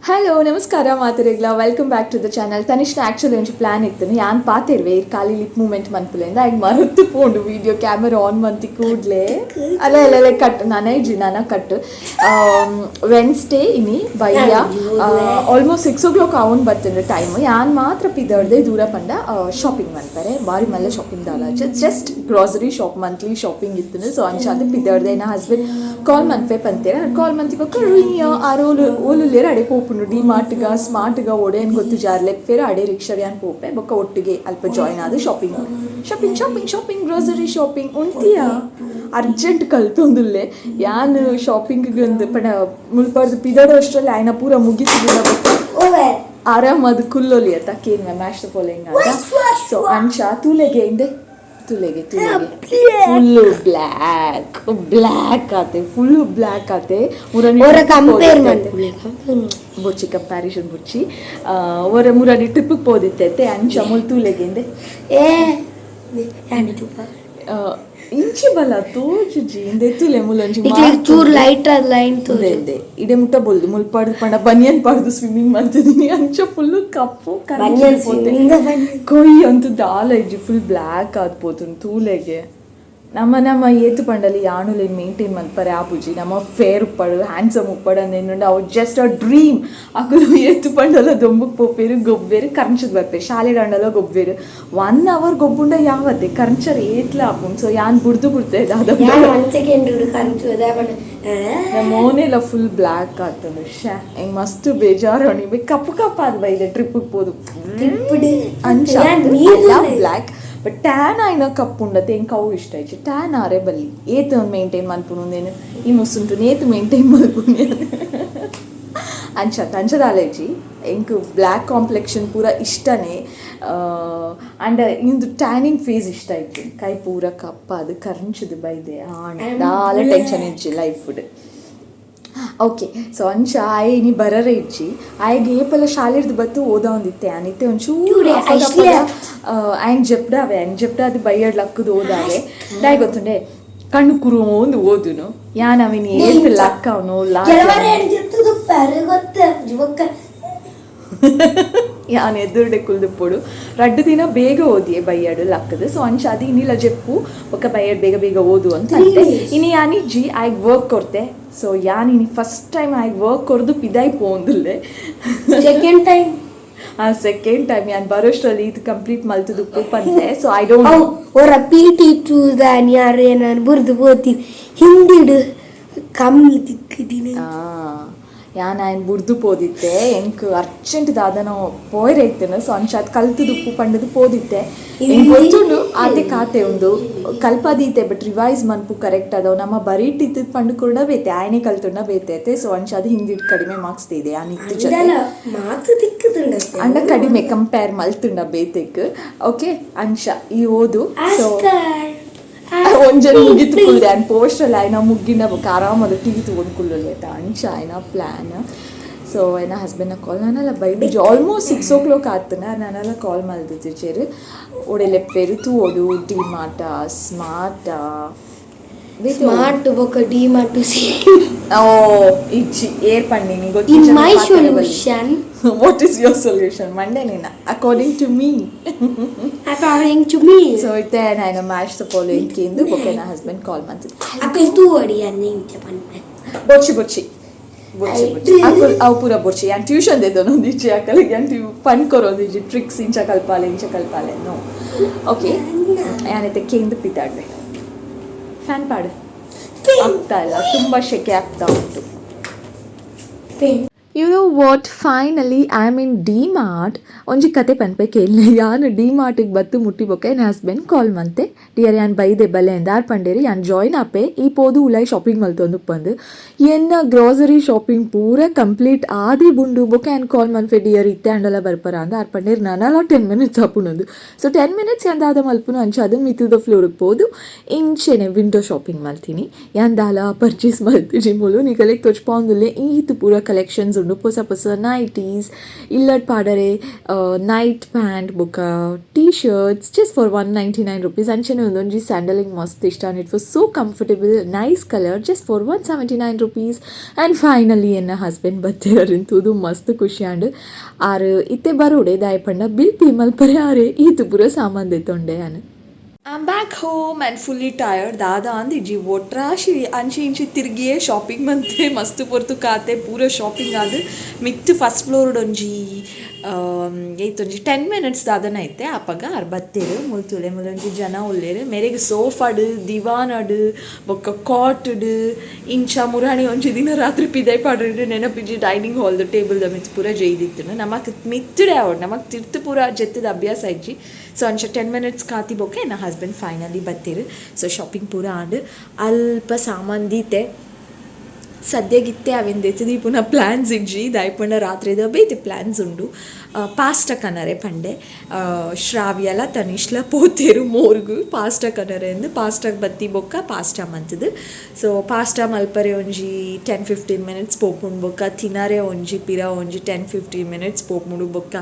Hello ನಮಸ್ಕಾರ ಮಾತುರೆಗ್ಲ welcome back to the channel ತನಿಷ್ನ ಆ್ಯಕ್ಚುಲಿ ಒಂಚು ಪ್ಲ್ಯಾನ್ ಇತ್ತು ಯಾನ್ ಪಾತಿರ್ವೆ ಖಾಲಿ ಲಿಪ್ ಮೂಮೆಂಟ್ ಮನ್ಪುಲೆಂದ ಆಯ್ತು ಮರುತ್ತು ಪೋಂಡು ವೀಡಿಯೋ ಕ್ಯಾಮೆರಾ ಆನ್ ಮಂತಿ ಕೂಡ್ಲೆ ಅಲ್ಲ ಕಟ್ ನಾನ ಕಟ್ ವೆನ್ಸ್ಡೇ ಇನಿ ಬಯ್ಯ ಆಲ್ಮೋಸ್ಟ್ 6 o'clock ಅವನ್ ಬರ್ತಿದ್ರೆ ಟೈಮ್ ಯಾನ್ ಮಾತ್ರ ಪಿದಡ್ದೆ ದೂರ ಪಂಡ ಶಾಪಿಂಗ್ ಮಾಡ್ತಾರೆ ಬಾರಿ ಮಲ್ಲ ಶಾಪಿಂಗ್ ದಾಲ just grocery shop monthly shopping ಇತ್ತು ಸೊ ಅಂಚಾದ ಪಿದಡ್ದೆ ನಾ ಹಸ್ಬೆಂಡ್ ಕಾಲ್ ಮನ್ಪೆ ಪಂತೇನೆ ಕಾಲ್ ಮಂತಿ ಬೊಕ್ಕ ಆರೋಲು ಓಲುಲ್ಲೇರ ಅಡೆ ಪೋಪುಂಡು ಡಿ ಮಾರ್ಟ್ಗ ಸ್ಮಾರ್ಟ್ಗ ಒಡೆಯನ್ ಗೊತ್ತು ಜಾರ್ ಲೆಪ್ಪೇರ ಅಡೆ ರಿಕ್ಷಾರ್ಯಾನ್ ಪೋಪೆ ಬೊಕ್ಕ ಒಟ್ಟಿಗೆ ಅಲ್ಪ ಜಾಯ್ನ್ ಆದ ಶಾಪಿಂಗ್ ಗ್ರೋಸರಿ ಶಾಪಿಂಗ್ ಉಂತಿಯ ಅರ್ಜೆಂಟ್ ಕಲ್ತೊಂದುಲ್ಲೆ ಯಾನ್ ಶಾಪಿಂಗ್ ಒಂದು ಪಡ ಮುಲ್ಪಾರ್ದು ಪಿದಡೋ ಅಷ್ಟರಲ್ಲಿ ಆಯ್ನ ಪೂರ ಮುಗಿಸಿದಿಲ್ಲ ಬೊಕ್ಕ ಆರಾಮದ ಕುಲ್ಲೊಲಿ ಅತ್ತ ಕೇನ್ ಮ್ಯಾಶ್ ಫಾಲೋಯಿಂಗ್ ಅಂತ ಸೊ ಅಂಚ ತೂಲೆಗೆ ಇಂದೆ ತುಲೆಗೆ ಫುಲ್ಲು ಬ್ಲ್ಯಾಕ್ ಆತೆ ಫುಲ್ಲು ಬ್ಲ್ಯಾಕ್ ಆತೆ ಬೊಚ್ಚಿ ಕಂಪ್ಯಾರಿಸನ್ ಬೊಚ್ಚಿ ಒರ ಮುರನಿ ಟ್ರಿಪ್ಪಿಗೆ ಪೋದಿತ್ತೈತೆ ಅಂಚ ಮುಲ್ ತೂಲೆಗೆಂದೆ ಇಂಚಿ ಬಲ ತೋಜುಜಿ ಇಂದೆ ತುಲೆ ಮುಲಂಜಿ ಚೂರ್ ಲೈಟ್ ಲೈನ್ ತೋಜೆ ಇಡೆ ಮುಟ್ಟ ಬೋಲ್ದು ಮುಲ್ಪಾಡ್ದು ಪಂಡ ಬನಿಯನ್ ಪಾಡ್ದು ಸ್ವಿಮ್ಮಿಂಗ್ ಮಾಡ್ತಿದ್ದೀನಿ ಅಂಚ ಫುಲ್ಲು ಕಪ್ಪು ಕೊಯ್ ಅಂತೂ ದಾಲ ಇಜ್ಜಿ ಫುಲ್ ಬ್ಲ್ಯಾಕ್ ಆದ್ಪೋತು ತೂಲೆಗೆ ನಮ್ಮ ಏತು ಪಂಡಲಿ ಯಾಣುಲೆ ಮೇಂಟೈನ್ ಮಲ್ಪರೆ ಆಪುಜಿ ನಮ್ಮ ಫೇರ್ ಉಪ್ಪಡು ಹ್ಯಾಂಡ್ಸಮ್ ಉಪ್ಪಡು ಅಂದೇನುಂಡು ಅವು ಜಸ್ಟ್ ಅ ಡ್ರೀಮ್ ಅಕಲು ಏತು ಪಂಡಲ ದೊಂಬುಕ್ ಪೋಪೇರು ಗೊಬ್ಬೇರು ಕರ್ಂಚದ್ ಬರ್ಪೇರು ಶಾಲೆ ದಂಡಲ ಗೊಬ್ಬೇರು 1 hour ಗೊಬ್ಬುಂಡ ಯಾವತ್ತೆ ಕರ್ಂಚರ್ ಏತ್ಲ ಆಪುಂಡು ಸೊ ಯಾನ್ ಬುಡ್ದು ಮೋನೆಲ್ಲ ಫುಲ್ ಬ್ಲ್ಯಾಕ್ ಆಗ್ತದೆ ಹೆಂಗ್ ಮಸ್ತ್ ಬೇಜಾರು ಅಣಿಬೆ ಕಪ್ಪು ಆದ್ ಬೈದೆ ಟ್ರಿಪ್ಪಿಗೆ ಪೋದು ಅಂಚ ಬ್ಲ್ಯಾಕ್ ಬಟ್ ಟ್ಯಾನ್ ಆಯ್ನ ಕಪ್ಪು ಉಂಡತೆ ಹೆಂಗೆ ಕವು ಇಷ್ಟ ಆಯ್ತು ಟ್ಯಾನ್ ಆರೆ ಬಲ್ಲಿ ಏತು ಮೇಂಟೈನ್ ಮಲ್ಪುನೇನು ಈ ಮುಸುಂಟು ಏತು ಮೇಂಟೈನ್ ಮಲ್ಪುನೆ ಅಂಚದಾಲೇಜಿ ಹೆಂಗೆ ಬ್ಲ್ಯಾಕ್ ಕಾಂಪ್ಲೆಕ್ಷನ್ ಪೂರ ಇಷ್ಟನೇ ಆ್ಯಂಡ್ ಇಂದು ಟ್ಯಾನಿಂಗ್ ಫೇಸ್ ಇಷ್ಟ ಆಯ್ತು ಕೈ ಪೂರ ಕಪ್ಪ ಅದು ಕರ್ಂಚದು ಬೈದೆ ದಾಲ ಟೆನ್ಷನ್ ಇಜ್ಜಿ ಲೈಫ್ ಫುಡ್ ಓಕೆ ಸೊ ಅಂಚ ಆಯ್ ನೀ ಬರರೆ ಇಜ್ಜಿ ಆಯ್ಗೆ ಏಪಲ್ಲ ಶಾಲೆರ್ದು ಬತ್ತು ಓದ ಒಂದಿತ್ತೆ ಅನಿತ್ತೆ ಒಂಚೂರು ಆಯ್ನ್ ಜಪ್ಡಾವೆ ಅದು ಬೈಯಡ್ ಲಕ್ಕದು ಓದಾವೆ ಡಾಯ್ ಗೊತ್ತುಂಡೆ ಕಣ್ಣು ಕುರು ಒಂದು ಓದುನು ಯಾನ್ ಅವಿನ ಏತ್ ಲಕ್ಕ ಅವನು ಯಾನ್ ಎದುರುಡೆ ಕುಲ್ದುಪ್ಪೋಡು 2 ದಿನ ಬೇಗ ಓದಿಯೇ ಬೈಯಡು ಲಕ್ಕದು ಸೊ ಅಂಚ ಅದು ಇನ್ನಿಲ್ಲ ಜೆಪ್ಪು ಒಕ್ಕ ಬೈಯಡ್ ಬೇಗ ಓದು ಅಂತ ಅಂತೆ ಇನಿ ಯಾನಿಜ್ಜಿ ಆಯ್ಗೆ ವರ್ಕ್ ಕೊಡ್ತೆ ಸೊ ಯಾನ್ ಇನಿ ಫಸ್ಟ್ ಟೈಮ್ ಆಯ್ಗೆ ವರ್ಕ್ ಕೊಡ್ದು ಪಿದಾಯ್ ಪೋಂದುಲ್ಲೆ ಸೆಕೆಂಡ್ ಟೈಮ್ ಯಾನ್ ಬರೋಷ್ಟರಲ್ಲಿ ಇದು ಕಂಪ್ಲೀಟ್ ಮಲ್ತದು ಪಂತೆ ಸೊ ಐ ಡೋಂಟ್ ಹಿಂದಿಡು ಕಮ್ಮಿ ತಿಕ್ಕಿದ್ದೀನಿ ಯಾನ್ ಆಯ್ನ ಬುಡ್ದು ಪೋದಿತ್ತೆ ಎಂಕ್ ಅರ್ಜೆಂಟ್ ದಾದನೋ ಪೋಯ್ರೈತೇನು ಸೊ ಅಂಚ ಅದು ಕಲ್ತದು ಉಪ್ಪು ಪಂಡದು ಪೋದಿತ್ತೆ ಗೊತ್ತುಂಡು ಆತೆ ಖಾತೆ ಉಂಡು ಕಲ್ಪದೀತೆ ಬಟ್ ರಿವೈಸ್ ಮನ್ಪು ಕರೆಕ್ಟ್ ಅದಾವ ನಮ್ಮ ಬರೀಟಿತ್ತು ಪಂಡು ಕೂಡ ಬೇತೆ ಆಯ್ನೆ ಕಲ್ತುಂಡ ಬೇತೈತೆ ಸೊ ಅಂಚ ಅದು ಹಿಂದಿಟ್ಟು ಕಡಿಮೆ ಮಾರ್ಕ್ಸ್ ಇದೆ ಆ ನಿತ್ಯ ಜೊತೆ ಅಂಡ ಕಡಿಮೆ ಕಂಪೇರ್ ಮಲ್ತುಂಡ ಬೇತೆಕ್ ಓಕೆ ಅಂಚ ಈ ಓದು ಸೊ ಒಂಜನ ಮುಗಿತು ಕುಲ್ದೆ ಆಯ್ನ ಪೋಸ್ಟಲ್ಲಿ ಆಯ್ನ ಮುಗ್ಗಿನ ಆರಾಮದ ಟಿವಿ ತಗೊಂಡು ಕುಲ್ಲುಲ್ಲೇತ ಅಂಚ ಆಯ್ನ ಪ್ಲ್ಯಾನ್ ಸೊ ಆಯ್ನ ಹಸ್ಬೆಂಡ್ನ ಕಾಲ್ ನಾನೆಲ್ಲ ಬೈದು ಆಲ್ಮೋಸ್ಟ್ 6 o'clock ಆತನ ನಾನೆಲ್ಲ ಕಾಲ್ ಮಲ್ದಿದ್ದೆ ಚೇರು ಒಡೆಲೆಪ್ಪೇರು ತೂ ಓಡು ಡಿ ಮಾರ್ಟ ಸ್ಮಾರ್ಟ್ ಬೊಕ್ಕ ಡಿ ಮಾರ್ಟ್ ಇಚ್ಚಿ ಏರ್ ಪಂಡಿನಿ ಗೊತ್ತಿಲ್ಲ my solution what is your solution ಮಂಡೆ ನೀನ ಅಕಾರ್ಡಿಂಗ್ ಟು ಮೀ ಸೊ ಇತ್ತೆ ನಾನು ಮ್ಯಾಚ್ ದ ಫಾಲೋಯಿಂಗ್ ಕೇಂದು ಬೊಕ್ಕ ನಾ ಹಸ್ಬೆಂಡ್ ಕಾಲ್ ಮಾಡ್ತಿದ್ದೆ ಅಕಲ್ ತೂ ಅಡಿ ಬೊಚ್ಚಿ ಅವು ಪೂರ ಬೊಚ್ಚಿ ಯಾನ್ ಟ್ಯೂಷನ್ ದೇದೊಂದಿಜ್ಜಿ ಅಕಲಿಗೆ ಯಾನ್ ಫನ್ ಕೊರೋದಿಜ್ಜಿ ಟ್ರಿಕ್ಸ್ ಇಂಚ ಕಲ್ಪಾಲೆ ನೋ ಓಕೆ ಯಾನೈತೆ ಕೇಂದು ಪಿತಾಡ್ದೆ ಫ್ಯಾನ್ ಪಾಡು ಆಗ್ತಾ ಇಲ್ಲ ತುಂಬ ಶೆಕೆ ಆಗ್ತಾ ಉಂಟು you know what finally I am in D Mart ಒಂಜಿ ಕತೆ ಪನ್ಪೆ ಕೇಳಿ ಯಾನು ಡಿ ಮಾರ್ಟಿಗೆ ಬತ್ತು ಮುಟ್ಟಿ ಬೊಕ್ಕ ನನ್ನ ಹಸ್ಬೆಂಡ್ ಕಾಲ್ ಮಂತೆ ಡಿಯರ್ ಯಾನ್ ಬೈದೆ ಬಲ್ಲೆ ಎಂದಾರ್ ಪಂಡೇರಿ ಯಾನ್ ಜಾಯ್ನ್ ಆಪೆ ಈ ಪೋದು ಉಲಾಯ್ ಶಾಪಿಂಗ್ ಮಲ್ತೊಂದು ಪಂದು ಎನ್ನ ಗ್ರಾಸರಿ ಶಾಪಿಂಗ್ ಪೂರ ಕಂಪ್ಲೀಟ್ ಆದಿ ಬುಂಡು ಬೊಕ್ಕ ಯಾನ್ ಕಾಲ್ ಮನ್ಪೆ ಡಿಯರ್ ಇತ್ತೆ ಅಂಡಲ ಬರ್ಪರ ಅಂದ ಆರ್ ಪಂಡೇರಿ ನಾನಲ್ಲ 10 minutes ಆಪುನೊಂದು ಸೊ 10 minutes ಎಂದಾದ ಮಲ್ಪುನು ಅಂಚ ಅದು ಮಿತ್ತುದ ಫ್ಲೋರಿಗೆ ಪೋದು ಇಂಚೆನೆ ವಿಂಡೋ ಶಾಪಿಂಗ್ ಮಲ್ತೀನಿ ಯಾನ್ ದಾಲ ಪರ್ಚೇಸ್ ಮಲ್ತಿಜಿ ಮುಲು ನೀ ಕಲೆಗೆ ತೊಚ್ಪಾಂದುಲ್ಲೆ ಈತು ಪೂರ ಕಲೆಕ್ಷನ್ಸ್ ಉಂಡು ಪೊಸ ಪೊಸ ನೈಟೀಸ್ ಇಲ್ಲಡ್ ಪಾಡರೆ ನೈಟ್ ಪ್ಯಾಂಟ್ ಬೊಕ್ಕ T shirts just for 199 rupees ಅಂಚನೆ ಒಂದೊಂಜಿ ಸ್ಯಾಂಡಲಿಂಗ್ ಮಸ್ತ್ ಇಷ್ಟ and it was so comfortable nice colour just for 179 rupees and finally ಎನ್ನ ಹಸ್ಬೆಂಡ್ ಬತ್ತೇರಿಂತುದು ಮಸ್ತ್ ಖುಷಿ ಆಂಡ್ ಆರು ಇತ್ತೆ ಬರೋಡೆ ದಾಯಪಂಡ ಬಿಲ್ ಪೇ ಮಲ್ಪರೆ ಆರೆ ಈತು ಪೂರ ಸಾಮಾನ್ ದೆತ್ತೊಂಡೆ ಆನೆ. I'm back home and fully tired. ದಾದ ಅಂದಿಜ್ಜಿ ಒಟ್ರಾಶಿ ಅಂಚಿ ಇಂಚಿ ತಿರುಗಿಯೇ ಶಾಪಿಂಗ್ ಮಂತೆ ಮಸ್ತ್ ಪೊರ್ತು ಕಾತೆ ಪೂರ ಶಾಪಿಂಗ್ ಆದ್ ಮಿತ್ತು ಫಸ್ಟ್ ಫ್ಲೋರ್ಡ್ ಒಂಜಿ ಏತೊಂಜಿ 10 minutes ದಾದನ ಐತೆ ಅಪ್ಪಗ ಅರ್ ಬತ್ತೇರು ಮುಲ್ತುಲೆ ಮುಲೊಂಜಿ ಜನ ಉಲ್ಲೇರು ಮೇರೆಗ್ ಸೋಫಾಡ್ ದಿವಾನಡ್ ಬೊಕ್ಕ ಕಾಟ್ಡ್ ಇಂಚ ಮುರಾಣಿ ಒಂಜಿ ದಿನ ರಾತ್ರಿ ಪಿದೈ ಪಾಡ್ರೆ ನೆನಪಿಜ್ಜಿ ಡೈನಿಂಗ್ ಹಾಲ್ದು ಟೇಬಲ್ದ ಮಿತ್ತು ಪೂರ ಜೈದಿತ್ತು ನಮಕ್ ಮಿತ್ತುಡೆ ಅವಡ್ ನಮಕ್ ತಿರ್ತು ಪೂರ ಜೆತ್ತದ ಅಭ್ಯಾಸ ಇಜ್ಜಿ ಸೊ ಅಂಚ 10 minutes ಕಾತಿ ಬೊಕ್ಕ ನನ್ನ ಹಸ್ಬೆಂಡ್ ಫೈನಲಿ ಬತ್ತೇರು ಸೊ ಶಾಪಿಂಗ್ ಪೂರ ಆಂಡ್ ಅಲ್ಪ ಸಾಮಾನ್ ದೀತೆ ಸದ್ಯಗಿತ್ತೆ ಅವೆನ್ ದೆಚ್ಚದಿ ಪುನಃ ಪ್ಲ್ಯಾನ್ಸ್ ಇಜ್ಜಿ ದಾಯ್ಪಂಡ ರಾತ್ರಿದ ಬೇತೆ ಪ್ಲ್ಯಾನ್ಸ್ ಉಂಡು ಪಾಸ್ಟ ಕನರೆ ಪಂಡೆ ಶ್ರಾವ್ಯಲ ತನಿಷ್ಲ ಪೋತೇರು ಮೋರ್ಗು ಪಾಸ್ಟ ಕನರೆ ಅಂದು ಪಾಸ್ಟಾಗ ಬತ್ತಿ ಬೊಕ್ಕ ಪಾಸ್ಟ ಮಂತದು ಸೊ ಪಾಸ್ಟ ಮಲ್ಪರೆ ಒಂಜಿ 10-15 minutes ಪೋಪುಂಡು ಬೊಕ್ಕ ತಿನ್ನರೆ ಒಂಜಿ ಪಿರ ಒಂಜಿ 10-15 minutes ಪೋಪುಂಡು ಬೊಕ್ಕ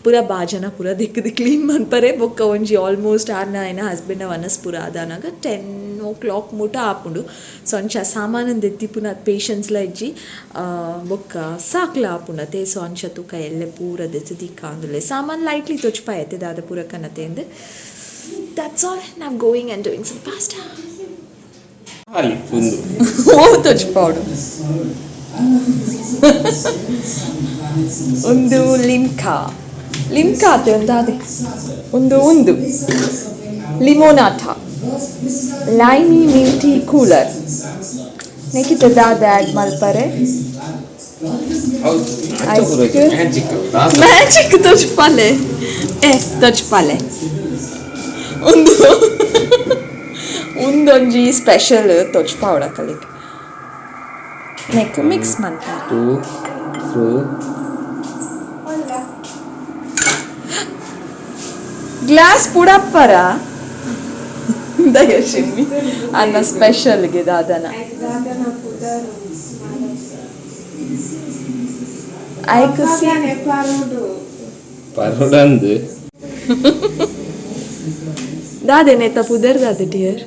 ಪೂರ ಬಾಜನ ಪೂರ ದಿಕ್ಕದು ಕ್ಲೀನ್ ಮನ್ಪರೆ ಬೊಕ್ಕ ಒಂಜಿ ಆಲ್ಮೋಸ್ಟ್ ಆರ್ನ ಆಯ್ನ ಹಸ್ಬೆಂಡ ವನಸ್ ಪೂರ ಆದಾನಾಗ 10 o'clock ಮೂಟ ಆಪುಂಡು ಸೊ ಅಂಚ ಸಾಮಾನನ್ ದೆತ್ತಿ ಪುನಃ ಪೇಷನ್ಸ್ಲ ಇಜ್ಜಿ ಬೊಕ್ಕ ಸಾಕ್ಲ ಆಪುಂಡತೆ ಸೊ ಅಂಚ ತೂಕ ಎಲ್ಲೆ ಪೂರ ದೆಚ್ಚದಿ ಕಾಂದುಲೆ ಸಾಮಾನ್ ಲೈಟ್ಲಿ ತೊಚ್ಪಾಯತೆ ದಾದ ಪೂರ ಕನತೆ ಅಂದೆ that's all I am going and doing some pasta ಓ ತೊಚ್ಪಾಡು ಒಂದು ಲಿಮ್ಕಾ ಆತೆ ಒಂದು ಅದೇ ಒಂದು ಲಿಮೋನಾಟ ಲೈಮಿ ಮಿಂಟಿ ಕೂಲರ್ ನೆಕ್ಕಿತ ದಾದ ಆ್ಯಡ್ ಮಲ್ಪರೆ ಮ್ಯಾಜಿಕ್ ತೊಚ್ಪಾಲೆ ತೊಚ್ಪಾಲೆ ಒಂದೊಂಜಿ ಸ್ಪೆಷಲ್ ತೊಚ್ಪಾವಡ ಕಲಿಗೆ ನೆಕ್ ಮಿಕ್ಸ್ ಮನ್ಪ ಗ್ಲಾಸ್ ಪುಡಪ್ಪರ ದಯಶಿಮ್ಮಿ ಅನ್ನ ಸ್ಪೆಷಲ್ಗೆ ದಾದನ ದಾದೆ ನೆತ್ತ ಪುದರ್ ದಾದೆ ಡಿಯರ್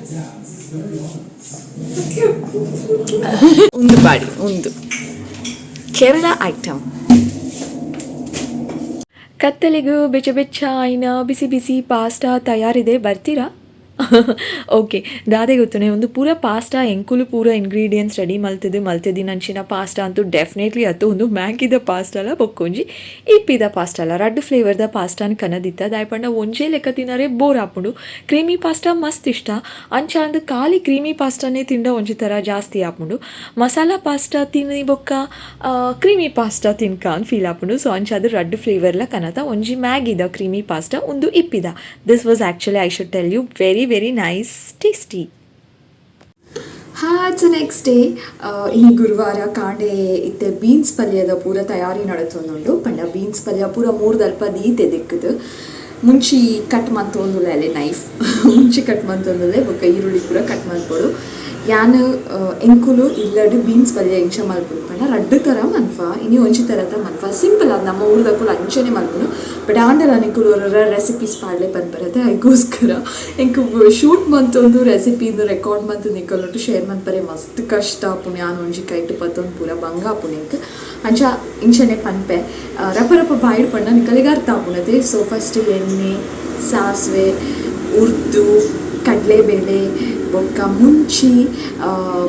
ಒಂದು ಬಾಡಿ ಒಂದು ಕೇರಳ ಐಟಮ್ ಕತ್ತಲಿಗೂ ಬೆಚ್ಚ ಆಯ್ನ ಬಿಸಿ ಬಿಸಿ ಪಾಸ್ಟಾ ತಯಾರಿದೆ ಬರ್ತೀರಾ? ಓಕೆ ದಾದೆ ಗೊತ್ತುನೆ ಒಂದು ಪೂರ ಪಾಸ್ಟಾ ಎಂಕುಲು ಪೂರ ಇಂಗ್ರೀಡಿಯೆಂಟ್ಸ್ ರೆಡಿ ಮಲ್ತದಿ ನಂಚಿನ ಪಾಸ್ಟಾ ಅಂತೂ ಡೆಫಿನೆಟ್ಲಿ ಅತ್ತು ಒಂದು ಮ್ಯಾಗಿದ ಪಾಸ್ಟಾಲ ಬೊಕ್ಕೊಂಜಿ ಇಪ್ಪಿದ ಪಾಸ್ಟಾಲ ರಡ್ಡು ಫ್ಲೇವರ್ದ ಪಾಸ್ಟಾನ್ ಕನದಿತ್ತ ದಾಯ್ಪಂಡ ಒಂಜೇ ಲೆಕ್ಕ ತಿನ್ನರೆ ಬೋರ್ ಹಾಪುಂಡು ಕ್ರೀಮಿ ಪಾಸ್ಟಾ ಮಸ್ತ್ ಇಷ್ಟ ಅಂಚ ಅಂದು ಖಾಲಿ ಕ್ರೀಮಿ ಪಾಸ್ಟಾನೇ ತಿಂಡ ಒಂಜಿ ಥರ ಜಾಸ್ತಿ ಹಾಪುಂಡು ಮಸಾಲ ಪಾಸ್ಟಾ ತಿನ್ನಿ ಬೊಕ್ಕ ಕ್ರೀಮಿ ಪಾಸ್ಟಾ ತಿನ್ಕ ಅಂತ ಫೀಲ್ ಹಾಪುಂಡು ಸೊ ಅಂಚ ಅದು ರಡ್ಡು ಫ್ಲೇವರ್ಲ ಕನತ ಒಂಜಿ ಮ್ಯಾಗಿದ ಕ್ರೀಮಿ ಪಾಸ್ಟಾ ಒಂದು ಇಪ್ಪಿದ this was actually I should tell you very nice tasty. So next day ಈ ಗುರುವಾರ ಕಾಂಡೆ ಇತ್ತೆ ಬೀನ್ಸ್ ಪಲ್ಯದ ಪೂರ ತಯಾರಿ ನಡತೊಂದುಂಡು ಪಂಡ ಬೀನ್ಸ್ ಪಲ್ಯ ಪೂರ 3 ದಲ್ಪ ದೀತೆ ದಿಕ್ಕದು ಮುಂಚಿ ಕಟ್ ಮಂತೊಂದುಲ್ಲೆ ಅಲ್ಲೇ ನೈಫ್ ಮುಂಚಿ ಕಟ್ ಮಂತೊಂದುಲ್ಲೆ ಬೊಕ್ಕ ಈರುಳ್ಳಿ ಪೂರ ಕಟ್ ಮಲ್ಪೊಡು ಯಾನು ಎಂಕುಲು ಇಲ್ಲಡು ಬೀನ್ಸ್ ಪಲ್ಯ ಎಂಚ ಮಲ್ಪುಡು ಪಂಡ ರಡ್ಡು ಥರ ಮನ್ಫ ಇನಿ ಒಂಚಿ ಥರದ ಮನ್ಫ ಸಿಂಪಲ್ ಅದು ನಮ್ಮ ಊರ್ದಕ್ಕೂ ಅಂಚನೆ ಮಲ್ಪುಡು ಬಟ್ ಆಂಡಲ ನಿಕ್ಕುಲು ರೆಸಿಪೀಸ್ ಪಾಡ್ಲೆ ಬಂದ್ಬರತ್ತೆ ಅದಕ್ಕೋಸ್ಕರ ಎಂಕು ಶೂಟ್ ಮಂತೊಂದು ರೆಸಿಪಿದು ರೆಕಾರ್ಡ್ ಮಂತು ನಿಕ್ಕಲೊಟ್ಟು ಶೇರ್ ಮನ್ಪರೆ ಮಸ್ತ್ ಕಷ್ಟ ಆಪುಣಿ ಯಾನು ಒಂಜಿ ಕೈಟ್ ಪತ್ತೊಂದು ಪೂರ ಬಂಗ ಆಪುಣಿ ಎಂಕ್ ಅಂಚ ಇಂಚನೆ ಪನ್ಪೆ ರಪ ಬಾಯಿಡ್ ಪಂಡ ನಿಕ್ಕಲಿಗೆ ಅರ್ಥ ಆಪುಣತೆ ಸೊ ಫಸ್ಟ್ ಎಣ್ಣೆ ಸಾಸಿವೆ ಉರ್ದು ಕಡಲೆಬೇಳೆ ಬೊಕ್ಕ ಮುಂಚಿ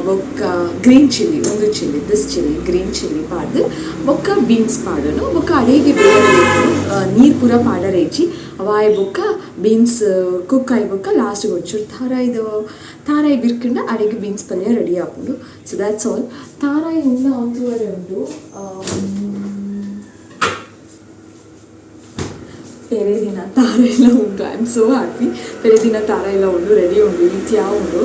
ಬೊಕ್ಕ ಗ್ರೀನ್ ಚಿಲ್ಲಿ ಒಂದು chilli this chilli green chilli ಪಾಡ್ದು ಬೊಕ್ಕ ಬೀನ್ಸ್ ಪಾಡನು ಬೊಕ್ಕ ಅಡಿಗೆ ಬೇರೆ ನೀರು ಪೂರ ಪಾಡರ್ ಹೆಚ್ಚಿ ಅವಾಯ್ ಬೊಕ್ಕ ಬೀನ್ಸ್ ಕುಕ್ ಆಯ್ ಬೊಕ್ಕ ಲಾಸ್ಟ್ಗೆ ಒಂಚೂರು ತಾರಾಯಿ ಬಿರ್ಕಂಡ ಅಡಿಗೆ ಬೀನ್ಸ್ ಪಲ್ಯ ರೆಡಿ ಹಾಕೊಂಡು ಸೊ ದ್ಯಾಟ್ಸ್ ಆಲ್ ತಾರಾಯಿ ಉಂಡ ಒಂದೂವರೆ ಉಂಡು ಬೇರೆ ದಿನ ತಾರ ಎಲ್ಲ ಉಂಟು ಐ ಆಮ್ ಸೋ ಹ್ಯಾಪಿ ಬೇರೆ ದಿನ ತಾರ ಎಲ್ಲ ಉಂಡು ರೆಡಿ ಉಂಡು ಇತ್ಯಾ ಉಂಡು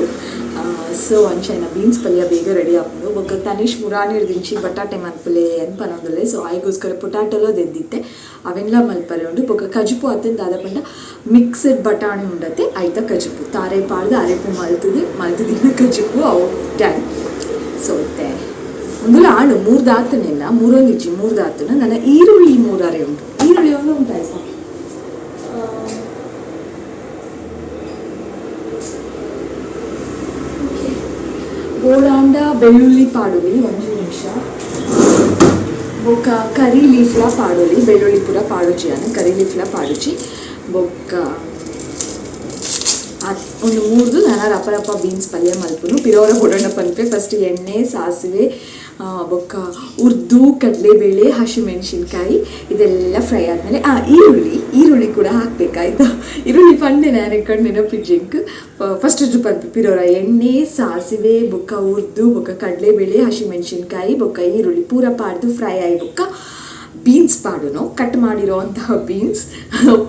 ಸೊ ಅಂಚೆನ ಬೀನ್ಸ್ ಪಲ್ಯ ಬೇಗ ರೆಡಿ ಹಾಕೊಂಡು ಬೊಕ್ಕ ತನಿಷ್ ಮುರಾಣಿರ್ ದಿಂಚಿ ಬಟಾಟೆ ಮಲ್ಪಲೆ ಅನ್ಪನೋದಲ್ಲೇ ಸೊ ಆಯ್ಗೋಸ್ಕರ ಪೊಟ್ಯಾಟೊಲೋ ದೆದ್ದಿತ್ತೆ ಅವೆಲ್ಲ ಮಲ್ಪರೆ ಉಂಡು ಬೊಕ್ಕ ಕಜುಪು ಅತ್ತಂದು ದಾದಪಂಡ ಮಿಕ್ಸಡ್ ಬಟಾಣಿ ಉಂಡತ್ತೆ ಆಯ್ತ ಕಜುಪು ತಾರೆ ಪಾಡ್ದು ಅರೆಪು ಮಲ್ತದಿನ ಕಜುಪು ಅವು ಟ್ಯಾನ್ ಸೊ ಒಂದು ಆಡು 3 ದಾತನೆಲ್ಲ 3 ಇಜ್ಜಿ 3 ದಾತನ ನನ್ನ ಈರುಳ್ಳಿ 3 ಉಂಟು ಈರುಳ್ಳಿ ಒಂದು ಉಂಟಾಯ್ತು ಗೋಡಾಂಡ ಬೆಳ್ಳುಳ್ಳಿ ಪಾಡುಲಿ 1 ನಿಮಿಷ ಬೊಕ್ಕ ಕರಿ ಲೀಫ್ಲ ಪಾಡುಲಿ ಬೆಳ್ಳುಳ್ಳಿ ಪೂರ ಪಾಡುಚಿ ಅನ್ನ ಕರಿ ಲೀಫ್ಲ ಪಾಡುಚಿ ಬೊಕ್ಕ ಒಂದು 3 ನಾನು ರಪ್ಪ ಬೀನ್ಸ್ ಪಲ್ಯ ಮಲ್ಪುನು ಪಿರೋರ ಹೊಡೋಣ ಪನ್ಪೆ ಫಸ್ಟ್ ಎಣ್ಣೆ ಸಾಸಿವೆ ಬೊಕ್ಕ ಉರ್ದು ಕಡಲೆಬೇಳೆ ಹಸಿಮೆಣಸಿನ್ಕಾಯಿ ಇದೆಲ್ಲ ಫ್ರೈ ಆದಮೇಲೆ ಈರುಳ್ಳಿ ಕೂಡ ಹಾಕಬೇಕಾಯ್ತಾ ಈರುಳ್ಳಿ ಪಂಡೆ ನಾನು ಕಣ್ಣು ನೆನಪಿಜ್ಜಿಂಕ್ ಫಸ್ಟ್ ಪನ್ಪೆ ಪಿರೋರ ಎಣ್ಣೆ ಸಾಸಿವೆ ಬೊಕ್ಕ ಉರ್ದು ಬೊಕ್ಕ ಕಡಲೆಬೇಳೆ ಹಸಿಮೆಣಸಿನ್ಕಾಯಿ ಬೊಕ್ಕ ಈರುಳ್ಳಿ ಪೂರ ಪಾಡ್ದು ಫ್ರೈ ಆಗಿ ಬೊಕ್ಕ ಬೀನ್ಸ್ ಪಾಡುನು ಕಟ್ ಮಾಡಿರೋ ಅಂತಹ ಬೀನ್ಸ್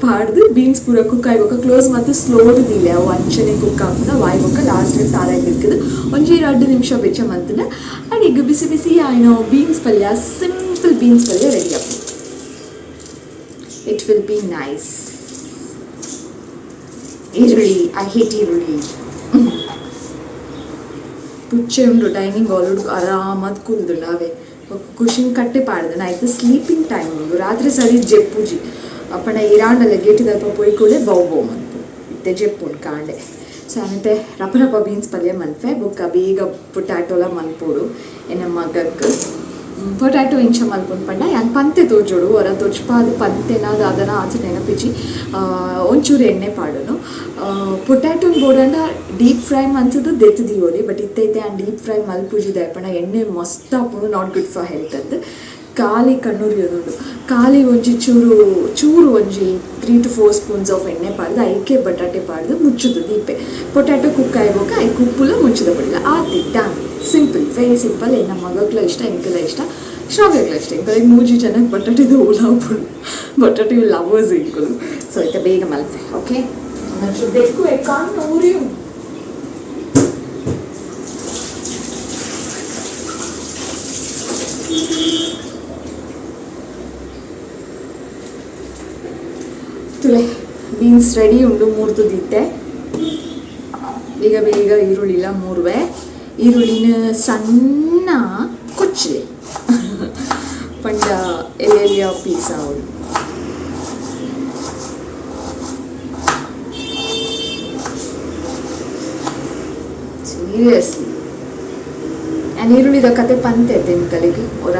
ಪಾಡ್ದು ಬೀನ್ಸ್ ಪೂರ ಕುಕ್ ಆಯ್ಬೇಕು ಕ್ಲೋಸ್ ಮತ್ತು ಸ್ಲೋದಿಲ್ಲ ಅವು ಅಂಚನೆ ಕುಕ್ ಆಗ್ತದೆ ವಾಯ್ಬೇಕು ಲಾಸ್ಟ್ ತಾರಾಗಿ ಇರ್ತದೆ 1-2 ನಿಮಿಷ ಬೆಚ್ಚ ಮಂತನ ಆ್ಯಂಡ್ ಈಗ ಬಿಸಿ ಬಿಸಿ ಏನೋ ಬೀನ್ಸ್ ಪಲ್ಯ ಸಿಂಪಲ್ ಬೀನ್ಸ್ ಪಲ್ಯ ರೆಡಿ ಆಗ್ತದೆ ಇಟ್ ವಿಲ್ ಬಿ ನೈಸ್ ಈರುಳ್ಳಿ ಐ ಹೇಟ್ ಈರುಳ್ಳಿ ಪುಚ್ಚೆ ಉಂಟು ಡೈನಿಂಗ್ ಹಾಲ್ ಆರಾಮದ್ ಕೂಲ್ದು ನಾವೇ ಕುಷಿನ್ ಕಟ್ಟೆ ಪಾಡ್ದೆ ಆಯ್ತು ಸ್ಲೀಪಿಂಗ್ ಟೈಮ್ ಉಂಟು ರಾತ್ರಿ ಸರಿ ಜೆಪ್ಪುಜಿ ಅಪ್ಪಣ ಇರಾಂಡಲ್ಲ ಗೇಟಿದಲ್ಪ ಪೊಯ್ಕೊಳ್ಳೆ ಬೌ ಮನ್ಪು ಇತ್ತೆ ಜೆಪ್ಪುಂಡು ಕಾಂಡೆ ಸೊ ಅನ್ನತೆ ರಪ್ಪ ಬೀನ್ಸ್ ಪಲ್ಯ ಮನ್ಪೆ ಬೊಕ್ಕ ಬೇಗ ಪೊಟ್ಯಾಟೋಲ ಮನ್ಪೋಡು ಎನ್ನ ಮಗಕ್ಕೆ ಪೊಟ್ಯಾಟೊ ಇಂಚ ಮಲ್ಪುಂಡು ಪಂಡ ಯಾನ್ ಪಂತೆ ತೋಜೋಡು ಹೊರ ತೊಚ್ಪಾದು ಪಂತೆನಾದ ಅದನ್ನು ಆಚೆ ನೆನಪಿಚ್ಚಿ ಒಂಚೂರು ಎಣ್ಣೆ ಪಾಡೋನು ಪೊಟ್ಯಾಟೊನ ಬೋಡಂಡ ಡೀಪ್ ಫ್ರೈ ಮನ್ಸದು ದೆತ್ತದಿಯೋಲಿ ಬಟ್ ಇತ್ತೈತೆ ಆ್ಯಂಡ್ ಡೀಪ್ ಫ್ರೈ ಮಲ್ಪುಜಿದೆ ಪಂಡ ಎಣ್ಣೆ ಮಸ್ತ್ ಹಾಕೊಂಡು ನಾಟ್ ಗುಡ್ ಫಾರ್ ಹೆಲ್ತ್ ಅಂತ ಖಾಲಿ ಕಣ್ಣೂರಿಯೋದು ಖಾಲಿ ಒಂಜಿ ಚೂರು ಒಂಜಿ 3 to 4 ಸ್ಪೂನ್ಸ್ ಆಫ್ ಎಣ್ಣೆ ಪಾಡ್ದು ಐಕೆ ಬಟಾಟೆ ಪಾಡ್ದು ಮುಚ್ಚುದು ದೀಪೆ ಪೊಟ್ಯಾಟೊ ಕುಕ್ ಆಯ್ಬೇಕು ಐ ಕುಪ್ಪುಲ ಮುಚ್ಚದ ಬಿಡಲ್ಲ ಆತಿ ಡನ್ ಸಿಂಪಲ್ ವೆರಿ ಸಿಂಪಲ್ ನಮ್ಮ ಮಗಕ್ಲ ಇಷ್ಟ ಎಂಕೆಲ್ಲ ಇಷ್ಟ ಶ್ರಾವ್ಯಕ್ಲ ಇಷ್ಟ ಎಂಕಲಿಗೆ 3 ಜನಕ್ಕೆ ಬಟಾಟೆದು ಉಲಾಪುಡು ಬಟಾಟೆ ಲವರ್ಸ್ ಇಂಕಲು ಸೊ ಐತೆ ಬೇಗ ಮಲ್ಪೆ ಓಕೆ ಬೇಕು ಕಾಣ್ ಊರಿ ತುಲೆ ಬೀನ್ಸ್ ರೆಡಿ ಉಂಡು 3 ತುದಿತ್ತೆ ಬೇಗ ಈರುಳ್ಳಿಲ್ಲ 3 ಈರುಳ್ಳಿನ ಸಣ್ಣ ಕೊಚ್ಚಿ ಪಂಡ ಎಲೆಯ ಪೀಸ ಅವಳು ಸೀರಿಯಸ್ಲಿ ನಾನು ಈರುಳ್ಳಿದ ಕತೆ ಪಂತೆ ತೆನ್ಕಲಿಗೆ ಅವರ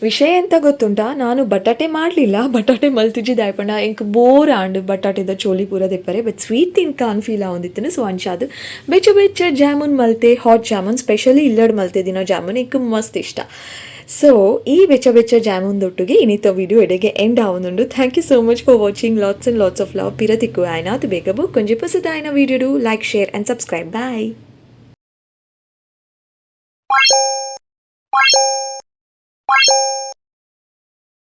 ವಿಷಯ ಎಂತ ಗೊತ್ತುಂಟಾ ನಾನು ಬಟಾಟೆ ಮಾಡಲಿಲ್ಲ ಬಟಾಟೆ ಮಲ್ತಿಜಿದ್ದು ಆಯ್ಪಣ್ಣ ಎಂಕ್ ಬೋರ್ ಆಂಡ್ ಬಟಾಟೆದ ಚೋಲಿ ಪೂರ ದೆಪ್ಪರೆ ಬಟ್ ಸ್ವೀಟ್ ತಿನ್ಕಾನ್ ಫೀಲ್ ಆವಂದಿತ್ತನು ಸೊ ಅಂಚಾದು ಬೆಚ್ಚ ಜಾಮೂನ್ ಮಲ್ತೆ ಹಾಟ್ ಜಾಮೂನ್ ಸ್ಪೆಷಲಿ ಇಲ್ಲಡ್ ಮಲ್ತೆ ದಿನೋ ಜಾಮೂನ್ ಎಂಕ್ ಮಸ್ತ್ ಇಷ್ಟ ಸೊ ಈ ಬೆಚ್ಚ ಜಾಮೂನ್ದೊಟ್ಟಿಗೆ ಇನ್ನಿತ ವಿಡಿಯೋ ಎಡೆಗೆ ಎಂಡ್ ಆವೊಂದುಂಡು thank you so much for watching lots and lots of love ಪಿರತಿಕ್ಕು ಆಯ್ನಾತ್ ಬೇಗಬು ಕೊಂಜಿ ಪಸದ ಆಯ್ನ ವಿಡಿಯೋಡು like share and subscribe bye